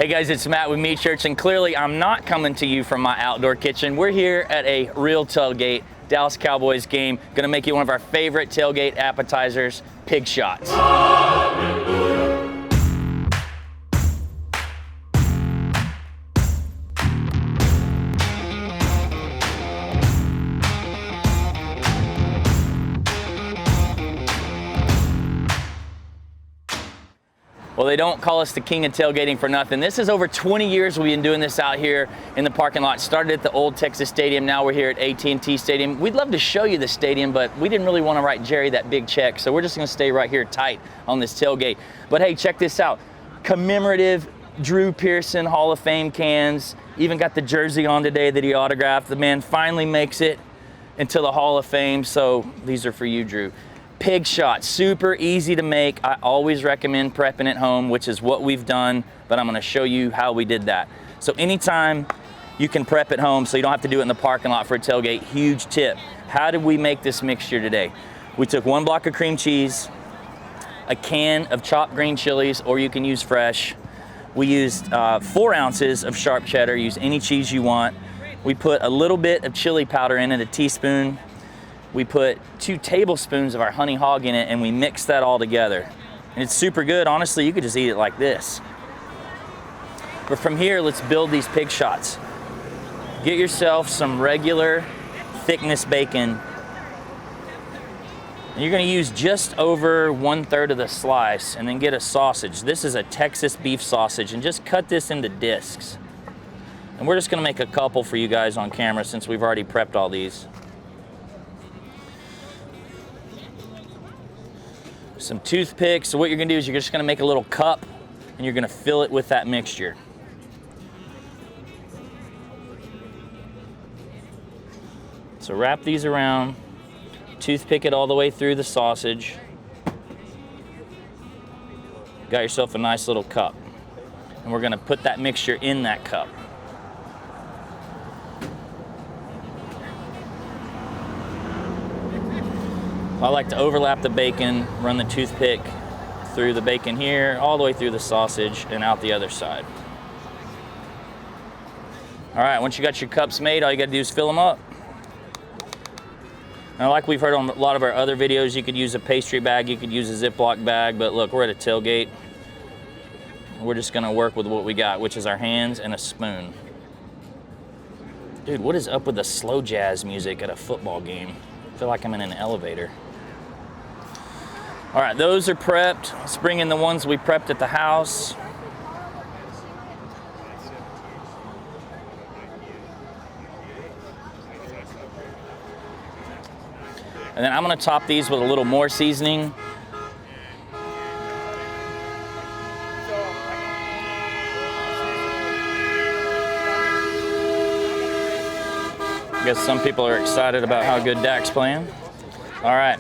Hey guys, it's Matt with Meat Church, and clearly I'm not coming to you from my outdoor kitchen. We're here at a real tailgate, Dallas Cowboys game. Gonna make you one of our favorite tailgate appetizers, pig shots. Well, they don't call us the king of tailgating for nothing. This is over 20 years we've been doing this out here in the parking lot. Started at the old Texas Stadium, now we're here at AT&T Stadium. We'd love to show you the stadium, but we didn't really want to write Jerry that big check, so we're just gonna stay right here tight on this tailgate. But hey, check this out. Commemorative Drew Pearson Hall of Fame cans. Even got the jersey on today that he autographed. The man finally makes it into the Hall of Fame, so these are for you, Drew. Pig shots, super easy to make. I always recommend prepping at home, which is what we've done, but I'm gonna show you how we did that. So anytime you can prep at home so you don't have to do it in the parking lot for a tailgate, huge tip. How did we make this mixture today? We took 1 block of cream cheese, a can of chopped green chilies, or you can use fresh. We used 4 ounces of sharp cheddar, use any cheese you want. We put a little bit of chili powder in it, a teaspoon. We put 2 tablespoons of our honey hog in it, and we mix that all together. And it's super good. Honestly, you could just eat it like this. But from here, let's build these pig shots. Get yourself some regular thickness bacon. And you're gonna use just over 1/3 of the slice, and then get a sausage. This is a Texas beef sausage, and just cut this into discs. And we're just gonna make a couple for you guys on camera since we've already prepped all these. Some toothpicks. So what you're gonna do is you're just gonna make a little cup and you're gonna fill it with that mixture. So wrap these around, toothpick it all the way through the sausage. Got yourself a nice little cup. And we're gonna put that mixture in that cup. I like to overlap the bacon, run the toothpick through the bacon here, all the way through the sausage and out the other side. All right, once you got your cups made, all you gotta do is fill them up. Now, like we've heard on a lot of our other videos, you could use a pastry bag, you could use a Ziploc bag, but look, we're at a tailgate. We're just gonna work with what we got, which is our hands and a spoon. Dude, what is up with the slow jazz music at a football game? I feel like I'm in an elevator. All right, those are prepped. Let's bring in the ones we prepped at the house. And then I'm gonna top these with a little more seasoning. I guess some people are excited about how good Dak's playing. All right.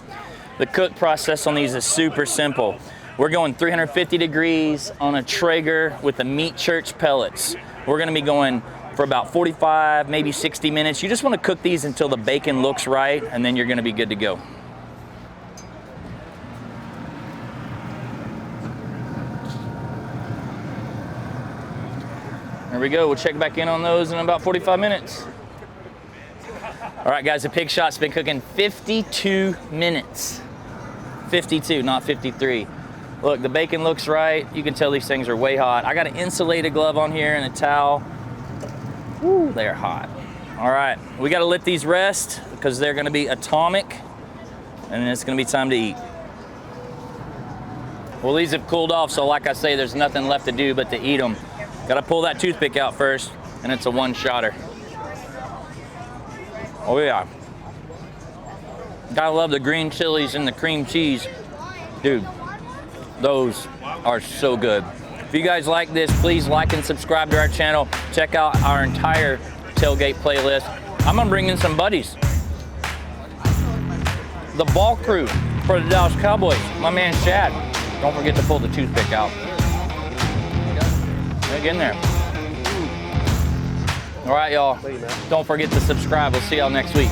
The cook process on these is super simple. We're going 350 degrees on a Traeger with the Meat Church pellets. We're gonna be going for about 45, maybe 60 minutes. You just wanna cook these until the bacon looks right, and then you're gonna be good to go. There we go, we'll check back in on those in about 45 minutes. All right, guys, the pig shot's been cooking 52 minutes. 52, not 53. Look, the bacon looks right. You can tell these things are way hot. I got an insulated glove on here and a towel. Woo, they're hot. All right, we gotta let these rest because they're gonna be atomic, and then it's gonna be time to eat. Well, these have cooled off, so like I say, there's nothing left to do but to eat them. Gotta pull that toothpick out first, and it's a one-shotter. Oh yeah. Gotta love the green chilies and the cream cheese. Dude, those are so good. If you guys like this, please like and subscribe to our channel. Check out our entire tailgate playlist. I'm gonna bring in some buddies. The ball crew for the Dallas Cowboys. My man Shad. Don't forget to pull the toothpick out. Get in there. All right, y'all. Don't forget to subscribe. We'll see y'all next week.